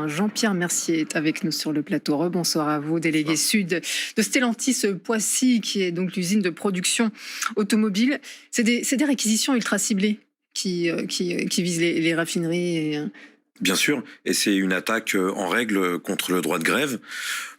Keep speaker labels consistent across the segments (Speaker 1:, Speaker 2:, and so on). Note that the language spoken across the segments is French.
Speaker 1: Jean-Pierre Mercier est avec nous sur le plateau. Rebonsoir à vous, délégué sud de Stellantis Poissy, qui est donc l'usine de production automobile. C'est des réquisitions ultra ciblées qui visent les raffineries.
Speaker 2: Bien sûr, et c'est une attaque en règle contre le droit de grève.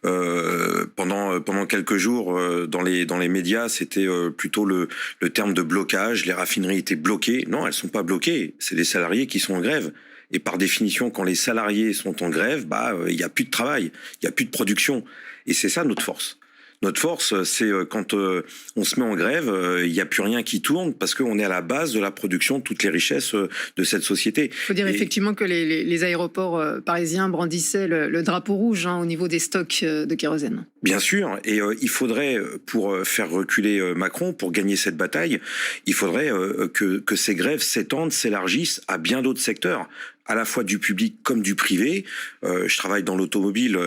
Speaker 2: Pendant quelques jours, dans les médias, c'était plutôt le terme de blocage. Les raffineries étaient bloquées. Non, elles sont pas bloquées. C'est les salariés qui sont en grève. Et par définition, quand les salariés sont en grève, il y a plus de travail, il y a plus de production. Et c'est ça notre force. Notre force, c'est quand on se met en grève, il n'y a plus rien qui tourne parce qu'on est à la base de la production de toutes les richesses de cette société.
Speaker 1: Il faut dire effectivement que les aéroports parisiens brandissaient le drapeau rouge au niveau des stocks de kérosène.
Speaker 2: Bien sûr, et il faudrait, pour faire reculer Macron, pour gagner cette bataille, il faudrait que ces grèves s'étendent, s'élargissent à bien d'autres secteurs, à la fois du public comme du privé. Je travaille dans l'automobile,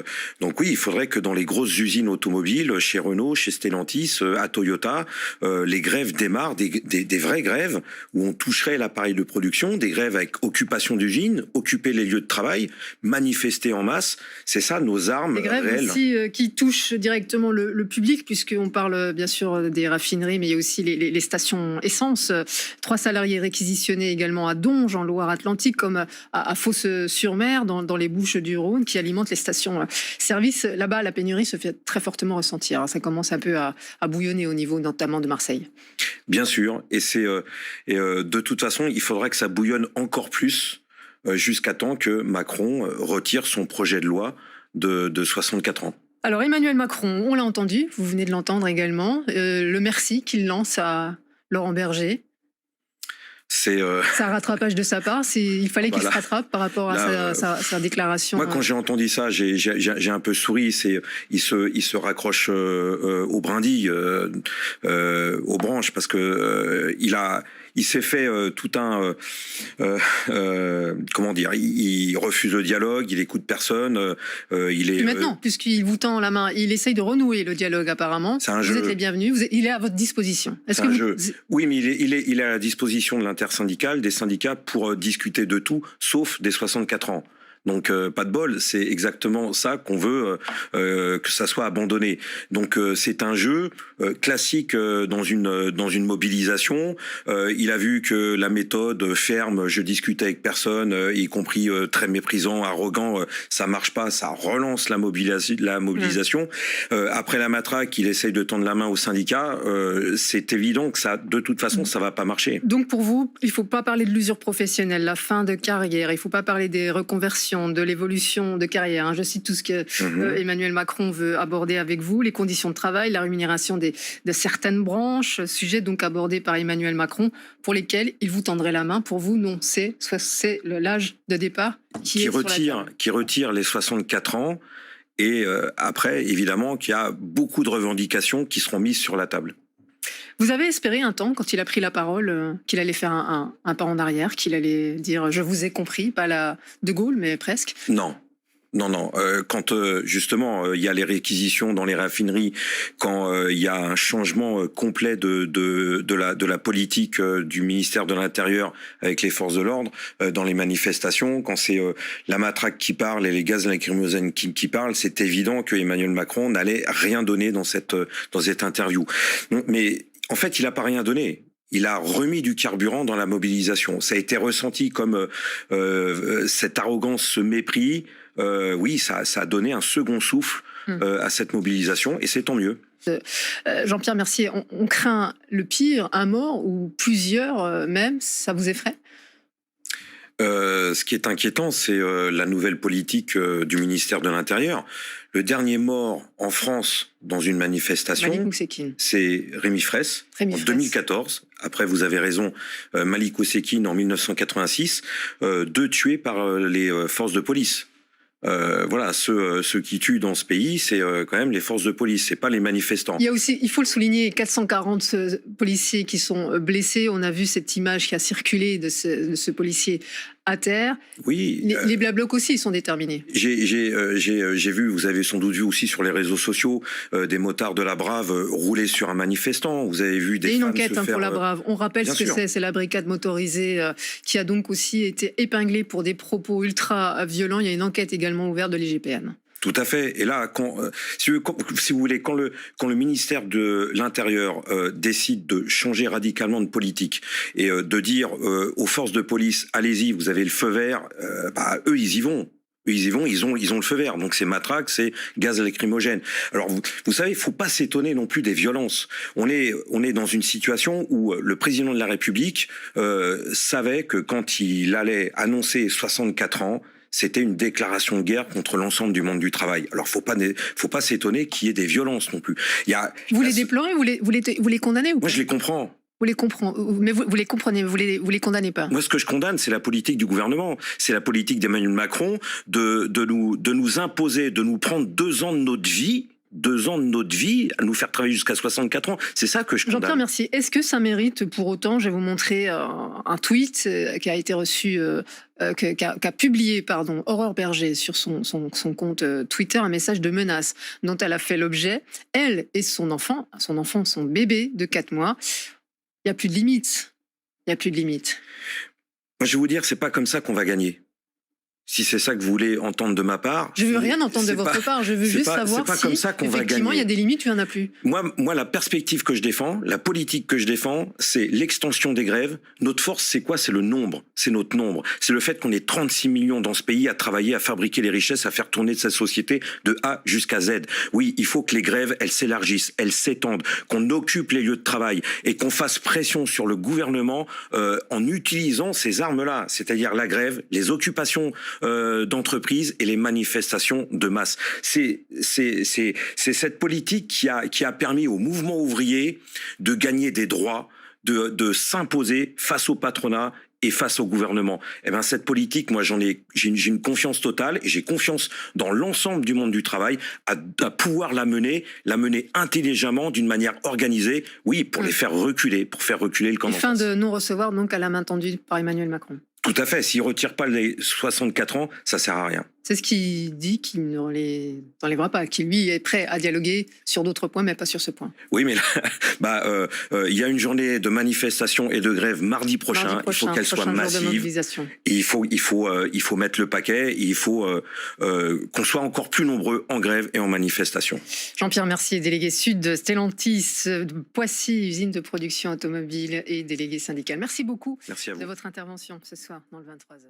Speaker 2: donc oui, il faudrait que dans les grosses usines automobiles, chez Renault, chez Stellantis, à Toyota, les grèves démarrent, des vraies grèves où on toucherait l'appareil de production, des grèves avec occupation d'usines, occuper les lieux de travail, manifester en masse. C'est ça nos armes réelles.
Speaker 1: Des grèves aussi qui touchent directement le public, puisqu'on parle bien sûr des raffineries, mais il y a aussi les stations essence. 3 salariés réquisitionnés également à Donge, en Loire-Atlantique, comme à Fos-sur-Mer, dans les Bouches-du-Rhône, qui alimentent les stations-service. Là-bas, la pénurie se fait très fortement ressentir. Ça commence un peu à bouillonner au niveau notamment de Marseille.
Speaker 2: Bien sûr, et de toute façon, il faudrait que ça bouillonne encore plus jusqu'à temps que Macron retire son projet de loi de 64 ans.
Speaker 1: Alors Emmanuel Macron, on l'a entendu, vous venez de l'entendre également, le merci qu'il lance à Laurent Berger. C'est un rattrapage de sa part. Il fallait qu'il se rattrape par rapport à sa déclaration.
Speaker 2: Moi, quand j'ai entendu ça, j'ai un peu souri. Il se raccroche aux brindilles, aux branches, parce que il s'est fait tout un comment dire. Il refuse le dialogue, il écoute personne.
Speaker 1: Et maintenant, puisqu'il vous tend la main, il essaye de renouer le dialogue apparemment. Vous êtes les bienvenus. Il est à votre disposition.
Speaker 2: Oui, mais il est à la disposition de l'intersyndicale, des syndicats pour discuter de tout, sauf des 64 ans. Donc pas de bol, c'est exactement ça qu'on veut que ça soit abandonné. Donc c'est un jeu classique dans une mobilisation. Il a vu que la méthode ferme, je discute avec personne, y compris très méprisant, arrogant, ça marche pas, ça relance la mobilisation. Après la matraque, il essaye de tendre la main aux syndicats. C'est évident que ça, de toute façon, ça va pas marcher.
Speaker 1: Donc pour vous, il faut pas parler de l'usure professionnelle, la fin de carrière. Il faut pas parler des reconversions, de l'évolution de carrière. Je cite tout ce que Emmanuel Macron veut aborder avec vous, les conditions de travail, la rémunération de certaines branches, sujet donc abordé par Emmanuel Macron, pour lesquels il vous tendrait la main. Pour vous, non, c'est l'âge de départ qui
Speaker 2: retire les 64 ans. Et après, évidemment, qu'il y a beaucoup de revendications qui seront mises sur la table.
Speaker 1: Vous avez espéré un temps, quand il a pris la parole, qu'il allait faire un pas en arrière, qu'il allait dire « je vous ai compris », pas la De Gaulle, mais presque.
Speaker 2: Non. Quand justement il y a les réquisitions dans les raffineries, quand il y a un changement complet de la politique du ministère de l'Intérieur avec les forces de l'ordre dans les manifestations, quand c'est la matraque qui parle et les gaz lacrymogènes qui parlent, c'est évident que Emmanuel Macron n'allait rien donner dans cette interview. Mais en fait, il n'a pas rien donné. Il a remis du carburant dans la mobilisation. Ça a été ressenti comme cette arrogance, ce mépris. Oui, ça a donné un second souffle à cette mobilisation, et c'est tant mieux.
Speaker 1: Jean-Pierre Mercier, on craint le pire, un mort ou plusieurs même, ça vous effraie ?
Speaker 2: Ce qui est inquiétant, c'est la nouvelle politique du ministère de l'Intérieur. Le dernier mort en France dans une manifestation, c'est Rémi Fraisse, en 2014. Après, vous avez raison, Malik Oussekine en 1986, 2 tués par les forces de police. Voilà, ceux qui tuent dans ce pays, c'est quand même les forces de police, c'est pas les manifestants.
Speaker 1: Il y a aussi, il faut le souligner, 440 policiers qui sont blessés. On a vu cette image qui a circulé de ce policier à terre.
Speaker 2: Oui.
Speaker 1: Les Black Blocs aussi, ils sont déterminés.
Speaker 2: J'ai vu, vous avez sans doute vu aussi sur les réseaux sociaux, des motards de la Brave rouler sur un manifestant. Vous avez vu des
Speaker 1: Il y a une
Speaker 2: femmes
Speaker 1: enquête
Speaker 2: se faire,
Speaker 1: pour la Brave. On rappelle ce que
Speaker 2: sûr.
Speaker 1: c'est la brigade motorisée qui a donc aussi été épinglée pour des propos ultra violents. Il y a une enquête également ouverte de l'IGPN.
Speaker 2: Tout à fait. Et là, si vous voulez, quand le ministère de l'Intérieur décide de changer radicalement de politique et de dire aux forces de police, allez-y, vous avez le feu vert, eux, ils y vont. Ils ont le feu vert. Donc c'est matraque, c'est gaz lacrymogène. Alors vous savez, il faut pas s'étonner non plus des violences. On est dans une situation où le président de la République savait que quand il allait annoncer 64 ans, c'était une déclaration de guerre contre l'ensemble du monde du travail. Alors faut pas s'étonner qu'il y ait des violences non plus.
Speaker 1: Vous les déplorez, vous les condamnez ou pas?
Speaker 2: Moi je les comprends.
Speaker 1: Vous les comprenez, mais vous les comprenez, vous les condamnez pas.
Speaker 2: Moi, ce que je condamne, c'est la politique du gouvernement. C'est la politique d'Emmanuel Macron de nous imposer, de nous prendre 2 ans de notre vie. 2 ans de notre vie, à nous faire travailler jusqu'à 64 ans. C'est ça que je condamne.
Speaker 1: Jean-Pierre, merci. Est-ce que ça mérite pour autant, je vais vous montrer un tweet qui a été reçu, qu'a publié Aurore Berger sur son compte Twitter, un message de menace dont elle a fait l'objet, elle et son enfant, son bébé de 4 mois. Il n'y a plus de limite. Il n'y a plus de limite.
Speaker 2: Moi, je vais vous dire, c'est pas comme ça qu'on va gagner. Si c'est ça que vous voulez entendre de ma part.
Speaker 1: Je veux rien entendre de votre part. Je veux juste savoir si,
Speaker 2: comme ça qu'on va
Speaker 1: effectivement, il y a des limites, il n'y en a plus.
Speaker 2: Moi, la perspective que je défends, la politique que je défends, c'est l'extension des grèves. Notre force, c'est quoi? C'est le nombre. C'est notre nombre. C'est le fait qu'on ait 36 millions dans ce pays à travailler, à fabriquer les richesses, à faire tourner cette société de A jusqu'à Z. Oui, il faut que les grèves, elles s'élargissent, elles s'étendent, qu'on occupe les lieux de travail et qu'on fasse pression sur le gouvernement en utilisant ces armes-là, c'est-à-dire la grève, les occupations d'entreprises et les manifestations de masse. C'est cette politique qui a permis au mouvement ouvrier de gagner des droits, de s'imposer face au patronat et face au gouvernement. Eh ben cette politique, moi j'ai une confiance totale et j'ai confiance dans l'ensemble du monde du travail à pouvoir la mener intelligemment, d'une manière organisée, oui, pour les faire reculer, pour faire reculer le camp d'en face.
Speaker 1: Fin de non-recevoir donc à la main tendue par Emmanuel Macron.
Speaker 2: Tout à fait. S'il ne retire pas les 64 ans, ça ne sert à rien.
Speaker 1: C'est ce qu'il dit, qu'il ne les enlèvera pas, qu'il lui est prêt à dialoguer sur d'autres points, mais pas sur ce point.
Speaker 2: Oui, mais là, il y a une journée de manifestation et de grève mardi prochain. Il faut qu'elle soit massive. Et il faut mettre le paquet. Et il faut qu'on soit encore plus nombreux en grève et en manifestation. Jean-Pierre Mercier, délégué sud de Stellantis, de Poissy, usine de production automobile et délégué syndical. Merci beaucoup de votre intervention ce soir dans le 23h.